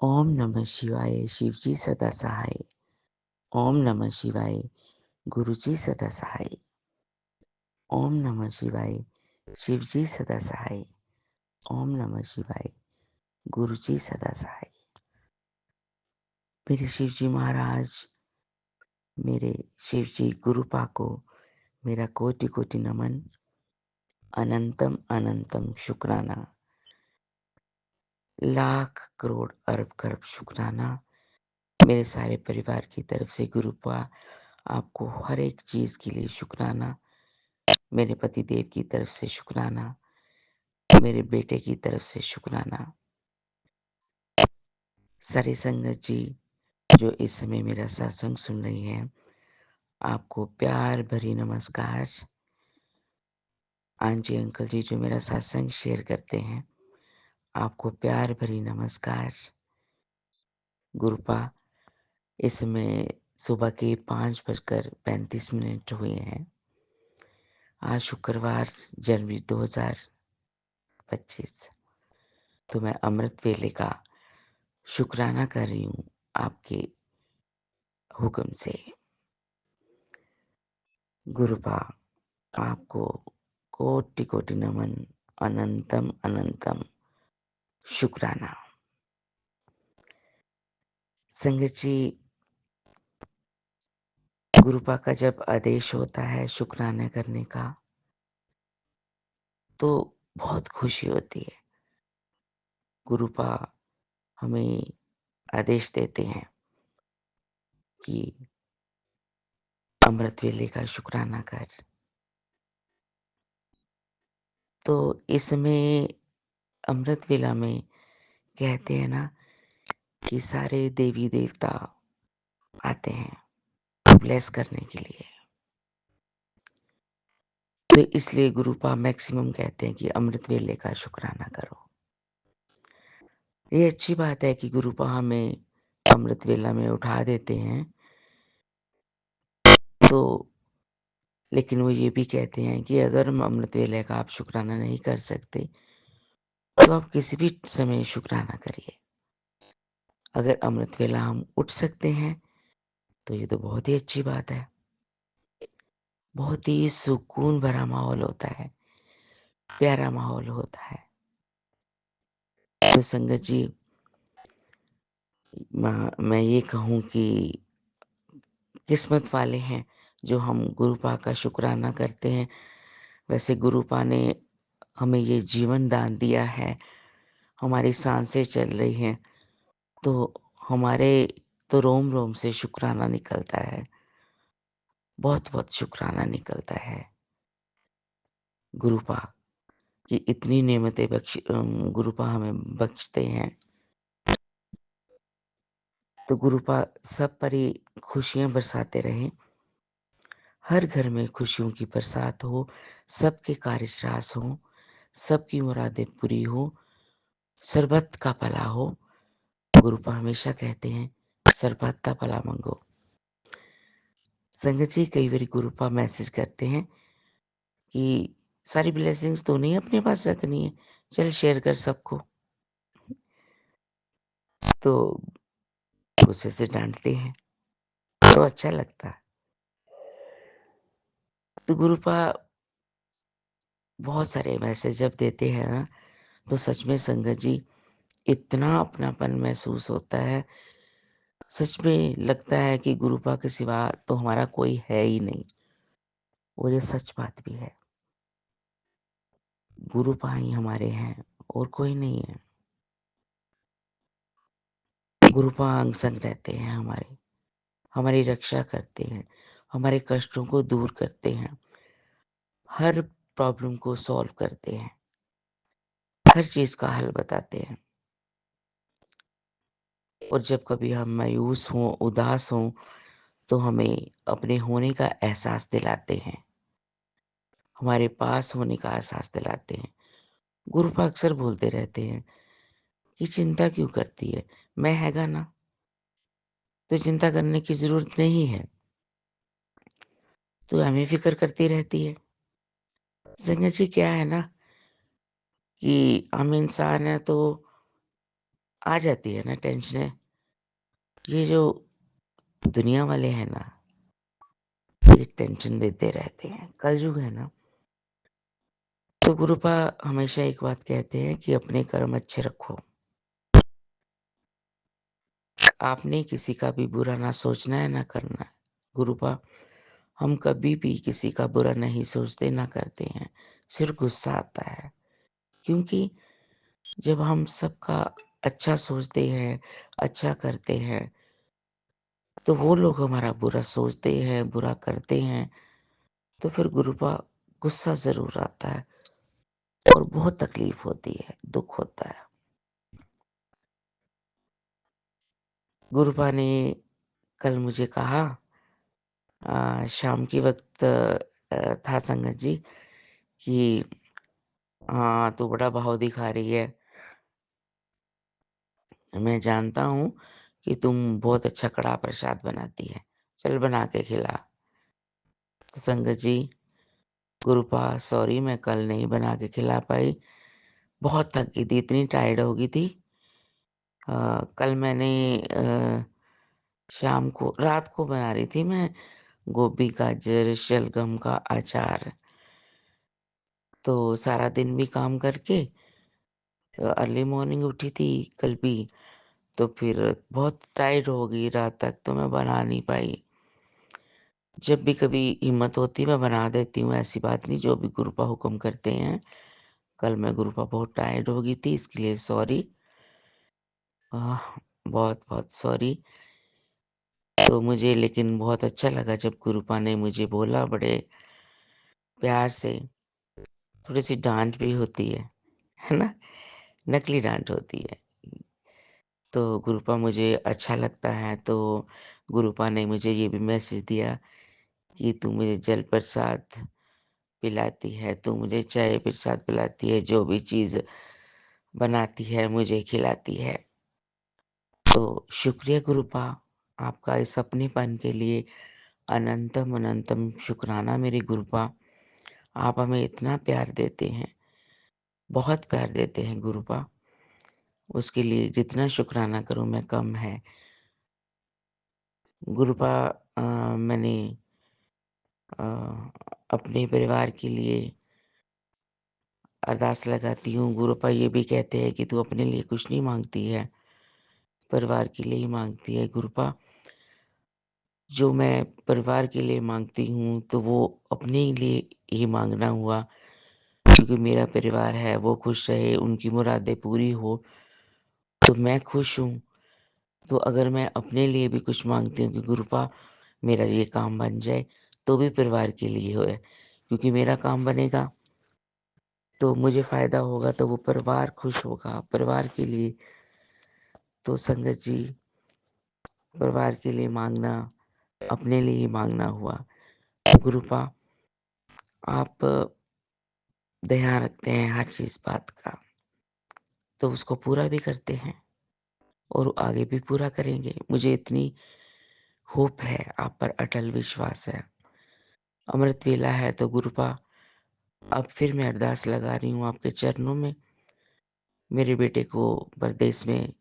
ओम नमः शिवाय शिवजी सदा सहाय। ओम नमः शिवाय गुरुजी सदा सहाय। ओम नमः शिवाय शिवजी सदा सहाय। ओम नमः शिवाय गुरुजी सदा सहाय। मेरे शिवजी महाराज, मेरे शिवजी गुरुपा को मेरा कोटि कोटि नमन, अनंतम अनंतम शुक्राना, लाख करोड़ अरब खरब शुक्राना। मेरे सारे परिवार की तरफ से गुरुपा आपको हर एक चीज के लिए शुक्राना। मेरे पति देव की तरफ से शुक्राना, मेरे बेटे की तरफ से शुक्राना। सारी संगत जी जो इस समय मेरा सत्संग सुन रही हैं, आपको प्यार भरी नमस्कार। आंटी अंकल जी जो मेरा सत्संग शेयर करते हैं, आपको प्यार भरी नमस्कार। गुरुपा इस समय सुबह के 5:35 हुए हैं। आज शुक्रवार जनवरी 2025। तो मैं अमृत वेले का शुक्राना कर रही हूँ आपके हुक्म से। गुरुपा आपको कोटि कोटि नमन, अनंतम अनंतम शुक्राना। संगत जी, गुरुपा का जब आदेश होता है शुक्राना करने का, तो बहुत खुशी होती है। गुरुपा हमें आदेश देते हैं कि अमृत वेले का शुक्राना कर। तो इसमें अमृत वेला में कहते हैं ना कि सारे देवी देवता आते हैं ब्लेस करने के लिए। तो इसलिए गुरुपा मैक्सिमम कहते हैं कि अमृत वेले का शुक्राना करो। ये अच्छी बात है कि गुरुपा हमें अमृत वेला में उठा देते हैं। तो लेकिन वो ये भी कहते हैं कि अगर हम अमृत वेले का आप शुक्राना नहीं कर सकते, तो आप किसी भी समय शुक्राना करिए। अगर अमृत वेला हम उठ सकते हैं, तो ये तो बहुत ही अच्छी बात है। बहुत ही सुकून भरा माहौल होता है, प्यारा माहौल होता है। तो संगत जी, मैं ये कहूँ कि किस्मत वाले हैं जो हम गुरुपा का शुक्राना करते हैं। वैसे गुरुपा ने हमें ये जीवन दान दिया है, हमारी सांसें चल रही हैं, तो हमारे तो रोम रोम से शुक्राना निकलता है। बहुत बहुत शुक्राना निकलता है गुरुपा की इतनी नेमतें गुरुपा हमें बख्शते हैं। तो गुरुपा सब पर ही खुशियां बरसाते रहें। हर घर में खुशियों की बरसात हो, सबके कार्यरास हो, सबकी मुरादें पूरी हो, सरबत का भला हो। गुरुपा हमेशा कहते हैं सरबत का भला मंगो। संगत जी, कई बार गुरुपा मैसेज करते हैं कि सारी ब्लेसिंग्स तो नहीं अपने पास रखनी है, चल शेयर कर सबको। तो गुस्से से डांटते हैं, तो अच्छा लगता है। तो गुरुपा बहुत सारे मैसेज जब देते हैं ना, तो सच में संगत जी इतना अपनापन महसूस होता है। सच में लगता है कि गुरुपा के सिवा तो हमारा कोई है ही नहीं। और ये सच बात भी है, गुरुपा ही हमारे हैं और कोई नहीं है। गुरुपा अंग संग रहते हैं हमारे, हमारी रक्षा करते हैं, हमारे कष्टों को दूर करते हैं, हर प्रॉब्लम को सॉल्व करते हैं, हर चीज का हल बताते हैं। और जब कभी हम मायूस हों, उदास हों, तो हमें अपने होने का एहसास दिलाते हैं, हमारे पास होने का एहसास दिलाते हैं। गुरुपा अक्सर बोलते रहते हैं कि चिंता क्यों करती है, मैं हैगा ना, तो चिंता करने की जरूरत नहीं है। तो हमें फिक्र करती रहती है। संगत जी, क्या है ना कि हम इंसान हैं, तो आ जाती है ना टेंशनें, ये जो दुनिया वाले हैं ना, ये टेंशन देते रहते हैं। कलयुग है ना, तो गुरुपा हमेशा एक बात कहते हैं कि अपने कर्म अच्छे रखो। आपने किसी का भी बुरा ना सोचना है, ना करना है। गुरुपा हम कभी भी किसी का बुरा नहीं सोचते, ना करते हैं। सिर्फ़ गुस्सा आता है, क्योंकि जब हम सबका अच्छा सोचते हैं, अच्छा करते हैं, तो वो लोग हमारा बुरा सोचते हैं, बुरा करते हैं, तो फिर गुरुपा गुस्सा ज़रूर आता है और बहुत तकलीफ़ होती है, दुःख होता है। गुरुपा ने कल मुझे कहा शाम के वक़्त था संगत जी कि तू बड़ा भाव दिखा रही है। मैं जानता हूँ कि तुम बहुत अच्छा कड़ाह प्रसाद बनाती है। चल बना के खिला। तो संगत जी, गुरुपा सॉरी मैं कल नहीं बना के खिला पाई। बहुत थक गई थी, इतनी टायर्ड हो गई थी। कल मैंने शाम को रात को बना रही थी मैं गोभी, गाजर, शलगम का अचार। तो सारा दिन भी काम करके अर्ली मॉर्निंग उठी थी कल भी, तो फिर बहुत टायर्ड हो गई रात तक, तो मैं बना नहीं पाई। जब भी कभी हिम्मत होती है मैं बना देती हूँ, ऐसी बात नहीं, जो भी गुरुपा हुक्म करते हैं। कल मैं गुरुपा बहुत टायर्ड हो गई थी, इसके लिए सॉरी। बहुत-बहुत सॉरी। तो मुझे लेकिन बहुत अच्छा लगा जब गुरुपा ने मुझे बोला बड़े प्यार से, थोड़ी-सी डाँट भी होती है ना? नकली डाँट होती है। तो गुरुपा मुझे अच्छा लगता है, तो गुरुपा ने मुझे ये भी मैसेज दिया कि तू मुझे जल प्रसाद पिलाती है, तू मुझे चाय प्रसाद पिलाती है, जो भी चीज़ बनाती है मुझे खिलाती है। तो शुक्रिया गुरुपा, आपका इस अपनेपन के लिए अनंतम अनंतम शुक्राना मेरी गुरुपा। आप हमें इतना प्यार देते हैं, बहुत प्यार देते हैं गुरुपा। उसके लिए जितना शुक्राना करूँ मैं कम है। गुरुपा मैंने अ, अपने परिवार के लिए अरदास लगाती हूँ। गुरुपा ये भी कहते हैं कि तू अपने लिए कुछ नहीं माँगती है, परिवार के लिए ही माँगती है। गुरुपा जो मैं परिवार के लिए माँगती हूँ, तो वो अपने लिए ही माँगना हुआ, क्योंकि मेरा परिवार है, वो खुश रहे, उनकी मुरादें पूरी हो, तो मैं खुश हूँ। तो अगर मैं अपने लिए भी कुछ माँगती हूँ कि गुरुपा मेरा ये काम बन जाए, तो भी परिवार के लिए है, क्योंकि मेरा काम बनेगा, तो मुझे फ़ायदा होगा, तो वो परिवार खुश होगा, परिवार के लिए। तो संगत जी, परिवार के लिए माँगना, अपने लिए ही माँगना हुआ। तो गुरुपा आप ध्यान रखते हैं हर चीज़ बात का, तो उसको पूरा भी करते हैं और आगे भी पूरा करेंगे। मुझे इतनी होप है, आप पर अटल विश्वास है। अमृत वेला है तो गुरुपा अब फिर मैं अरदास लगा रही हूँ आपके चरणों में, मेरे बेटे को परदेस में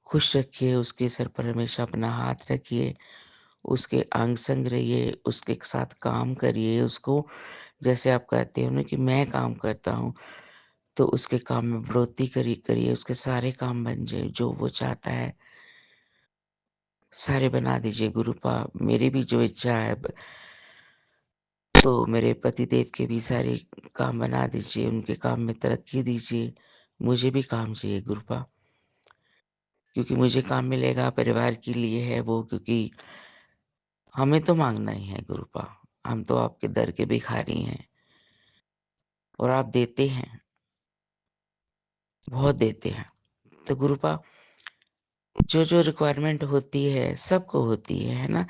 खुश रखिए, उसके सर पर हमेशा अपना हाथ रखिए, उसके अंग संग रहिए, उसके साथ काम करिए, उसको जैसे आप कहते हो ना कि मैं काम करता हूँ, तो उसके काम में बढ़ोतरी करिए, उसके सारे काम बन जाए, जो वो चाहता है, सारे बना दीजिए गुरुपा। मेरी भी जो इच्छा है तो मेरे पतिदेव के भी सारे काम बना दीजिए, उनके काम में तरक्की दीजिए। मुझे भी काम चाहिए गुरुपा, क्योंकि मुझे काम मिलेगा परिवार के लिए है वो, क्योंकि हमें तो माँगना ही है गुरुपा। हम तो आपके दर के भिखारी हैं और आप देते हैं, बहुत देते हैं। तो गुरुपा जो रिक्वायरमेंट होती है, सबको होती है ना?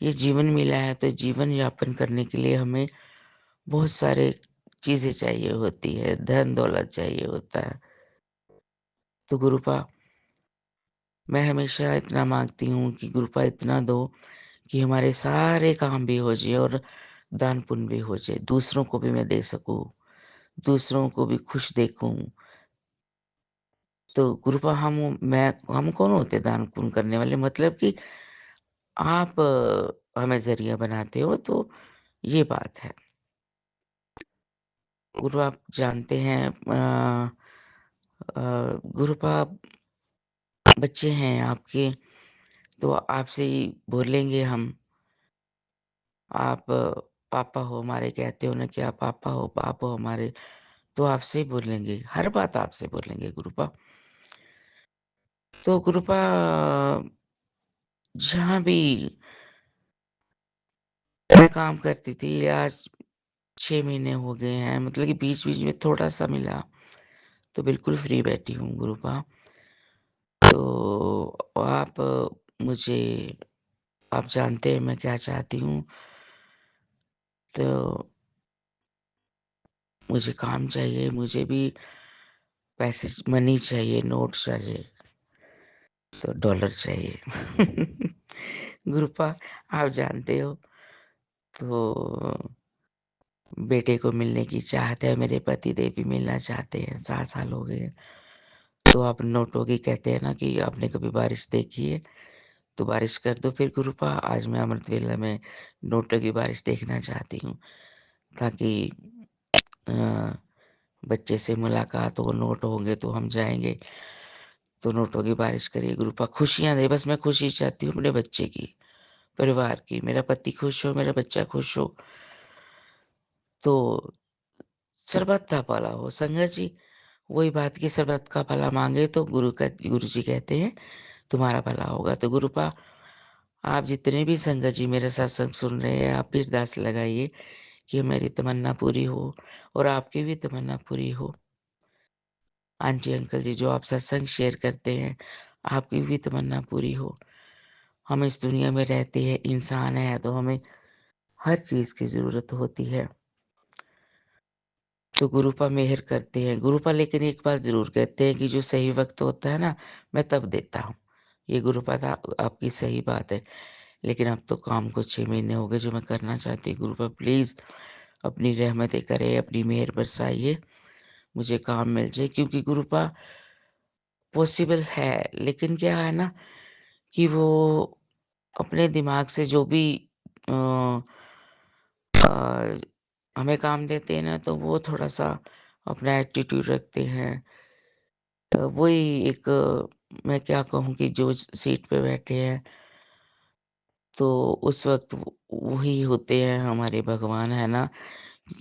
ये जीवन मिला है तो जीवन यापन करने के लिए हमें बहुत सारे चीज़ें चाहिए होती है, धन-दौलत चाहिए होता है। तो गुरुपा मैं हमेशा इतना माँगती हूँ कि गुरुपा इतना दो कि हमारे सारे काम भी हो जाए और दान पुण्य भी हो जाए, दूसरों को भी मैं दे सकूँ, दूसरों को भी खुश देखूँ, तो गुरुपा हम कौन होते हैं दान पुण्य करने वाले? मतलब कि आप हमें ज़रिया बनाते हो, तो ये बात है। गुरु आप जानते हैं गुरुपा बच्चे हैं आपके, तो आपसे ही बोलेंगे हम। आप पापा हो हमारे, कहते हो ना कि आप पापा हो हमारे, तो आपसे ही बोलेंगे, हर बात आपसे बोलेंगे गुरुपा। तो गुरुपा जहाँ भी मैं काम करती थी, आज 6 महीने हो गए हैं, मतलब कि बीच-बीच में थोड़ा-सा मिला, तो बिल्कुल फ्री बैठी हूँ गुरुपा। तो आप मुझे आप जानते हैं मैं क्या चाहती हूँ, तो मुझे काम चाहिए, मुझे भी पैसे मनी चाहिए, नोट चाहिए, तो डॉलर चाहिए। गुरुपा आप जानते हो, तो बेटे को मिलने की चाहत है, मेरे पतिदेव भी मिलना चाहते हैं, 7 साल हो गए हैं। तो आप नोटों की कहते हैं ना कि आपने कभी बारिश देखी है, तो बारिश कर दो फिर गुरुपा। आज मैं अमृत वेला में नोटों की बारिश देखना चाहती हूँ, ताकि अ, बच्चे से मुलाकात हो, नोट होंगे तो हम जाएँगे, तो नोटों की बारिश करिए गुरुपा। खुशियाँ दे, बस मैं खुशी चाहती हूँ अपने बच्चे की, परिवार की। मेरा पति खुश हो, मेरा बच्चा खुश हो, तो सर्बत का भला हो। संगत जी, वही बात कि सर्बत का भला माँगे तो गुरुजी कहते हैं तुम्हारा भला होगा। तो गुरुपा आप जितने भी संगत जी मेरा सत्संग सुन रहे हैं, आप भी अरदास लगाइए कि मेरी तमन्ना पूरी हो और आपकी भी तमन्ना पूरी हो। आंटी अंकल जी जो आप सत्संग शेयर करते हैं, आपकी भी तमन्ना पूरी हो। हम इस दुनिया में रहते हैं, इंसान हैं, तो हमें हर चीज़ की ज़रूरत होती है। तो गुरुपा मेहर करते हैं। गुरुपा लेकिन एक बात ज़रूर कहते हैं कि जो सही वक़्त होता है ना, मैं तब देता हूँ। ये गुरुपा था आपकी सही बात है। लेकिन अब तो काम को 6 महीने हो गए जो मैं करना चाहती गुरुपा प्लीज़ अपनी रहमतें करें, अपनी मेहर बरसाइए, मुझे काम मिल जाए क्योंकि गुरुपा पॉसिबल है, लेकिन क्या है ना कि वो अपने दिमाग से जो भी अ अ, हमें काम देते हैं ना तो वो थोड़ा-सा अपना एटीट्यूड रखते हैं। वही एक मैं क्या कहूँ कि जो सीट पे बैठे हैं, तो उस वक़्त वही होते हैं हमारे भगवान, है ना?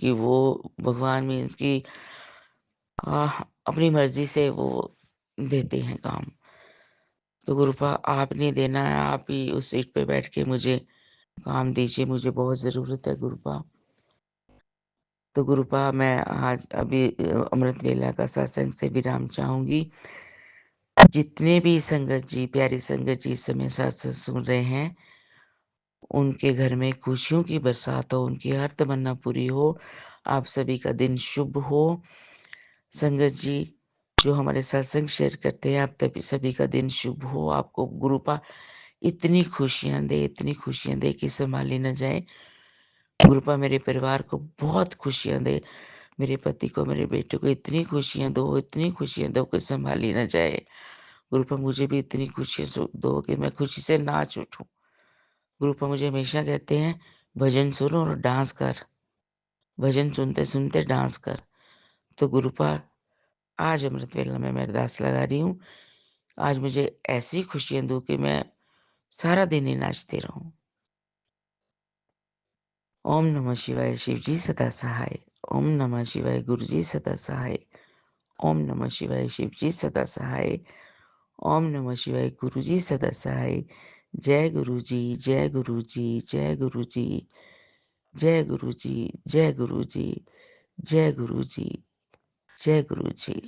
कि वो भगवान मीन्स कि अपनी मर्ज़ी से वो देते हैं काम। तो गुरुपा आपने देना है, आप ही उस सीट पे बैठ के मुझे काम दीजिए, मुझे बहुत ज़रूरत है गुरुपा। तो गुरुपा मैं आज अभी अमृत वेला का सत्संग से विराम चाहूँगी। जितने भी संगत जी, प्यारी संगत जी इस समय सत्संग सुन रहे हैं, उनके घर में खुशियों की बरसात हो, उनकी हर तमन्ना पूरी हो। आप सभी का दिन शुभ हो। संगत जी, जो हमारे सत्संग शेयर करते हैं, आप तभी सभी का दिन शुभ हो। आपको गुरुपा इतनी खुशियाँ दे कि सँभाली ना जाए। गुरुपा मेरे परिवार को बहुत खुशियाँ दे, मेरे पति को, मेरे बेटे को इतनी खुशियाँ दो कि सँभाली ना जाए। गुरुपा मुझे भी इतनी खुशी दो कि मैं खुशी से नाच उठूँ। गुरुपा मुझे हमेशा कहते हैं, भजन सुन और डांस कर, भजन सुनते-सुनते डांस कर। तो गुरुपा आज अमृत वेला में मैं अरदास लगा रही हूँ, आज मुझे ऐसी खुशियाँ दो कि मैं सारा दिन ही नाचती रहूँ। ओम नमः शिवाय शिवजी सदा सहाय। ओम नमः शिवाय गुरुजी सदा सहाय। ओम नमः शिवाय शिवजी सदा सहाय। ओम नमः शिवाय गुरुजी सदा सहाय। जय गुरुजी, जय गुरुजी, जय गुरुजी, जय गुरुजी, जय गुरुजी, जय गुरुजी, जय गुरुजी।